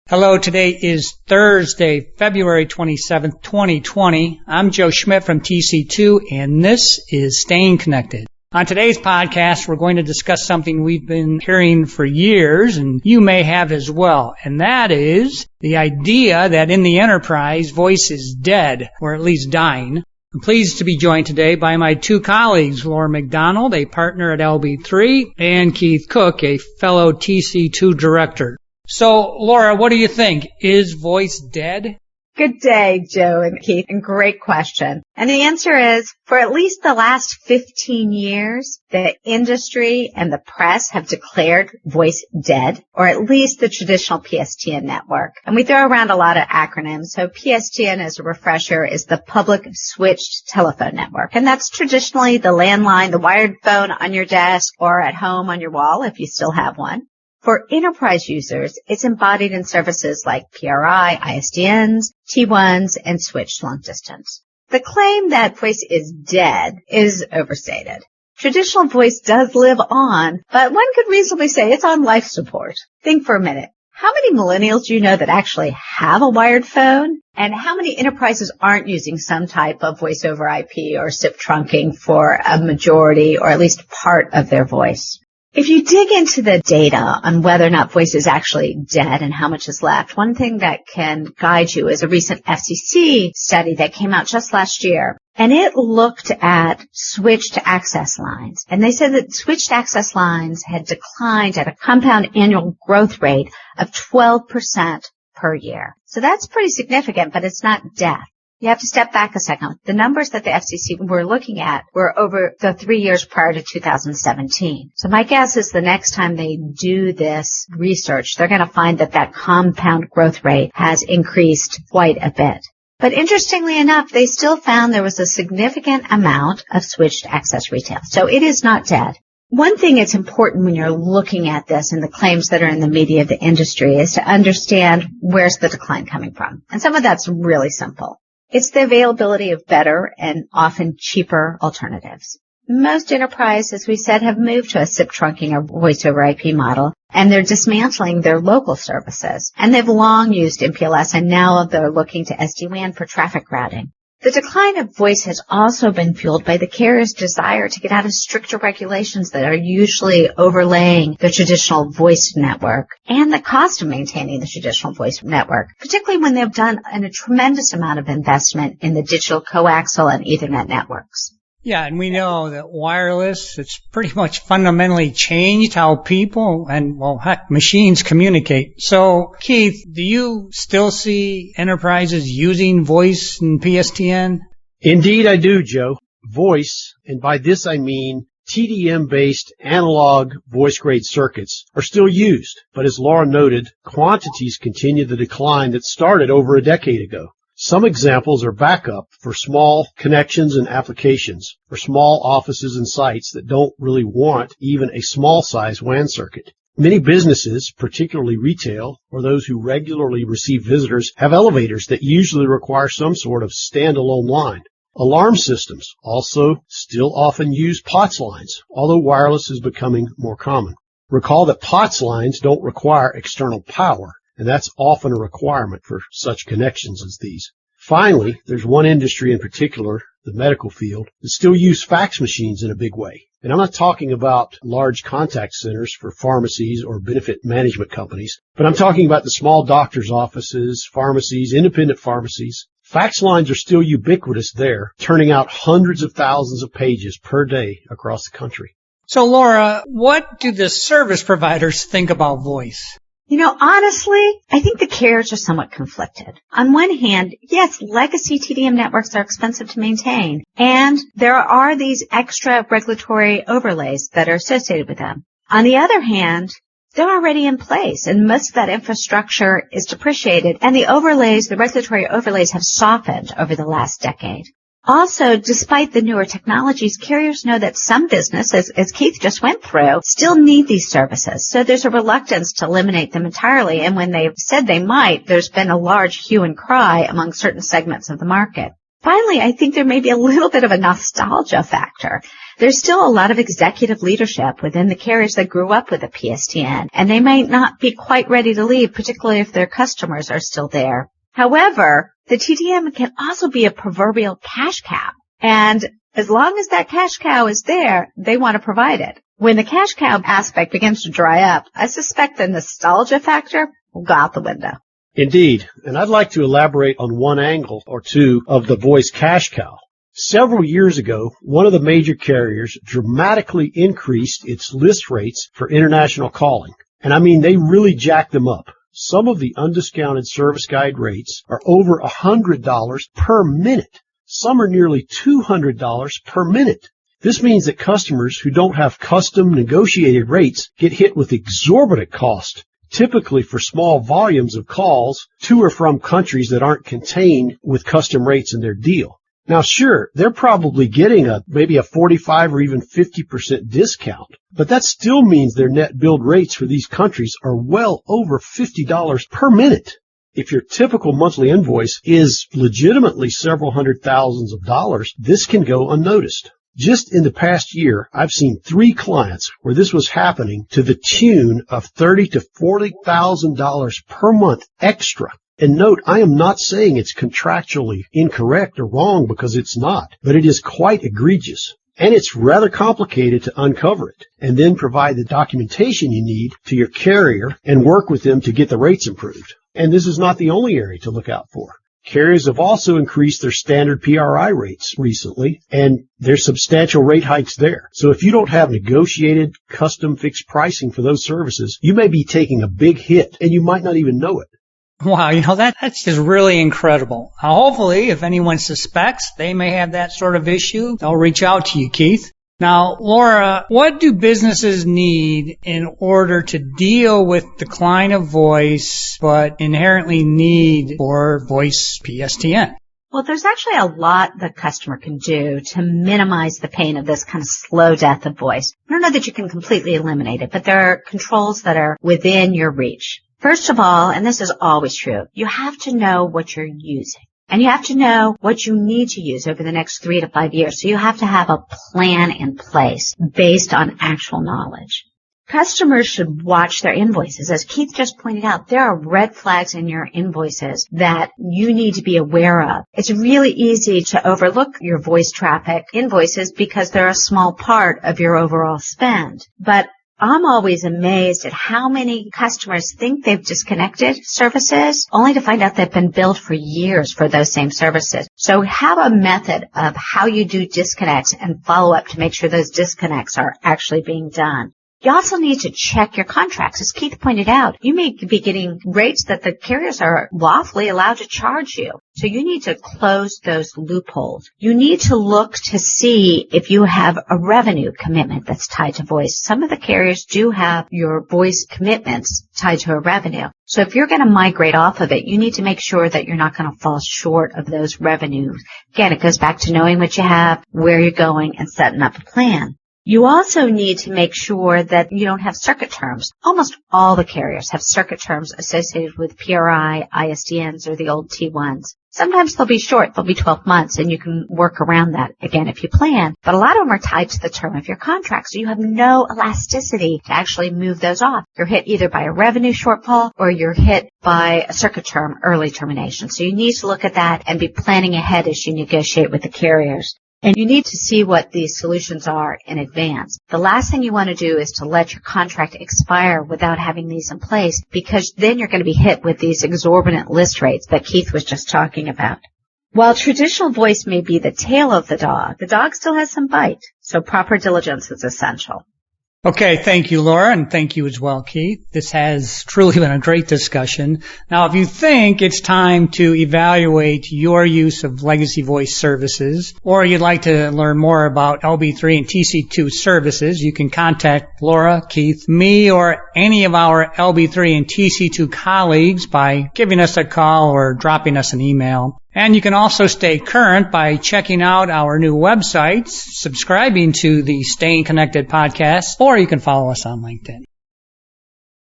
Hello, today is Thursday, February 27th, 2020. I'm Joe Schmidt from TC2, and this is Staying Connected. On today's podcast, we're going to discuss something we've been hearing for years, and you may have as well, and that is the idea that in the enterprise, voice is dead, or at least dying. I'm pleased to be joined today by my two colleagues, Laura McDonald, a partner at LB3, and Keith Cook, a fellow TC2 director. So, Laura, what do you think? Is voice dead? Good day, Joe and Keith, and great question. And the answer is, for at least the last 15 years, the industry and the press have declared voice dead, or at least the traditional PSTN network. And we throw around a lot of acronyms. So PSTN, as a refresher, is the public switched telephone network. And that's traditionally the landline, the wired phone on your desk or at home on your wall, if you still have one. For enterprise users, it's embodied in services like PRI, ISDNs, T1s, and switched long distance. The claim that voice is dead is overstated. Traditional voice does live on, but one could reasonably say it's on life support. Think for a minute. How many millennials do you know that actually have a wired phone? And how many enterprises aren't using some type of voice over IP or SIP trunking for a majority or at least part of their voice? If you dig into the data on whether or not voice is actually dead and how much is left, one thing that can guide you is a recent FCC study that came out just last year. And it looked at switched access lines. And they said that switched access lines had declined at a compound annual growth rate of 12% per year. So that's pretty significant, but it's not death. You have to step back a second. The numbers that the FCC were looking at were over the 3 years prior to 2017. So my guess is the next time they do this research, they're going to find that that compound growth rate has increased quite a bit. But interestingly enough, they still found there was a significant amount of switched access retail. So it is not dead. One thing that's important when you're looking at this and the claims that are in the media of the industry is to understand where's the decline coming from. And some of that's really simple. It's the availability of better and often cheaper alternatives. Most enterprises, as we said, have moved to a SIP trunking or voice over IP model, and they're dismantling their local services. And they've long used MPLS, and now they're looking to SD-WAN for traffic routing. The decline of voice has also been fueled by the carrier's desire to get out of stricter regulations that are usually overlaying the traditional voice network and the cost of maintaining the traditional voice network, particularly when they've done a tremendous amount of investment in the digital coaxial and Ethernet networks. Yeah, and we know that wireless, it's pretty much fundamentally changed how people and, well, heck, machines communicate. So, Keith, do you still see enterprises using voice and PSTN? Indeed, I do, Joe. Voice, and by this I mean TDM-based analog voice-grade circuits, are still used. But as Laura noted, quantities continue the decline that started over a decade ago. Some examples are backup for small connections and applications, for small offices and sites that don't really want even a small-size WAN circuit. Many businesses, particularly retail, or those who regularly receive visitors, have elevators that usually require some sort of standalone line. Alarm systems also still often use POTS lines, although wireless is becoming more common. Recall that POTS lines don't require external power, and that's often a requirement for such connections as these. Finally, there's one industry in particular, the medical field, that still use fax machines in a big way. And I'm not talking about large contact centers for pharmacies or benefit management companies, but I'm talking about the small doctor's offices, pharmacies, independent pharmacies. Fax lines are still ubiquitous there, turning out hundreds of thousands of pages per day across the country. So, Laura, what do the service providers think about voice? You know, honestly, I think the carriers are somewhat conflicted. On one hand, yes, legacy TDM networks are expensive to maintain, and there are these extra regulatory overlays that are associated with them. On the other hand, they're already in place, and most of that infrastructure is depreciated, and the overlays, the regulatory overlays, have softened over the last decade. Also, despite the newer technologies, carriers know that some businesses, as Keith just went through, still need these services. So there's a reluctance to eliminate them entirely. And when they've said they might, there's been a large hue and cry among certain segments of the market. Finally, I think there may be a little bit of a nostalgia factor. There's still a lot of executive leadership within the carriers that grew up with a PSTN, and they might not be quite ready to leave, particularly if their customers are still there. However, the TDM can also be a proverbial cash cow. And as long as that cash cow is there, they want to provide it. When the cash cow aspect begins to dry up, I suspect the nostalgia factor will go out the window. Indeed, and I'd like to elaborate on one angle or two of the voice cash cow. Several years ago, one of the major carriers dramatically increased its list rates for international calling. And I mean, they really jacked them up. Some of the undiscounted service guide rates are over $100 per minute. Some are nearly $200 per minute. This means that customers who don't have custom negotiated rates get hit with exorbitant cost, typically for small volumes of calls to or from countries that aren't contained with custom rates in their deal. Now, sure, they're probably getting maybe a 45 or even 50% discount, but that still means their net billed rates for these countries are well over $50 per minute. If your typical monthly invoice is legitimately several hundred thousands of dollars, this can go unnoticed. Just in the past year, I've seen 3 clients where this was happening to the tune of $30,000 to $40,000 per month extra. And note, I am not saying it's contractually incorrect or wrong, because it's not, but it is quite egregious. And it's rather complicated to uncover it and then provide the documentation you need to your carrier and work with them to get the rates improved. And this is not the only area to look out for. Carriers have also increased their standard PRI rates recently, and there's substantial rate hikes there. So if you don't have negotiated custom fixed pricing for those services, you may be taking a big hit and you might not even know it. Wow, that's just really incredible. Hopefully, if anyone suspects they may have that sort of issue, they'll reach out to you, Keith. Now, Laura, what do businesses need in order to deal with decline of voice, but inherently need for voice PSTN? Well, there's actually a lot the customer can do to minimize the pain of this kind of slow death of voice. I don't know that you can completely eliminate it, but there are controls that are within your reach. First of all, and this is always true, you have to know what you're using. And you have to know what you need to use over the next 3 to 5 years. So you have to have a plan in place based on actual knowledge. Customers should watch their invoices. As Keith just pointed out, there are red flags in your invoices that you need to be aware of. It's really easy to overlook your voice traffic invoices because they're a small part of your overall spend. But I'm always amazed at how many customers think they've disconnected services only to find out they've been billed for years for those same services. So have a method of how you do disconnects and follow up to make sure those disconnects are actually being done. You also need to check your contracts. As Keith pointed out, you may be getting rates that the carriers are lawfully allowed to charge you. So you need to close those loopholes. You need to look to see if you have a revenue commitment that's tied to voice. Some of the carriers do have your voice commitments tied to a revenue. So if you're going to migrate off of it, you need to make sure that you're not going to fall short of those revenues. Again, it goes back to knowing what you have, where you're going, and setting up a plan. You also need to make sure that you don't have circuit terms. Almost all the carriers have circuit terms associated with PRI, ISDNs, or the old T1s. Sometimes they'll be short, they'll be 12 months, and you can work around that, again, if you plan. But a lot of them are tied to the term of your contract, so you have no elasticity to actually move those off. You're hit either by a revenue shortfall or you're hit by a circuit term early termination. So you need to look at that and be planning ahead as you negotiate with the carriers. And you need to see what these solutions are in advance. The last thing you want to do is to let your contract expire without having these in place, because then you're going to be hit with these exorbitant list rates that Keith was just talking about. While traditional voice may be the tail of the dog still has some bite, so proper diligence is essential. Okay, thank you, Laura, and thank you as well, Keith. This has truly been a great discussion. Now, if you think it's time to evaluate your use of legacy voice services, or you'd like to learn more about LB3 and TC2 services, you can contact Laura, Keith, me, or any of our LB3 and TC2 colleagues by giving us a call or dropping us an email. And you can also stay current by checking out our new websites, subscribing to the Staying Connected podcast, or you can follow us on LinkedIn.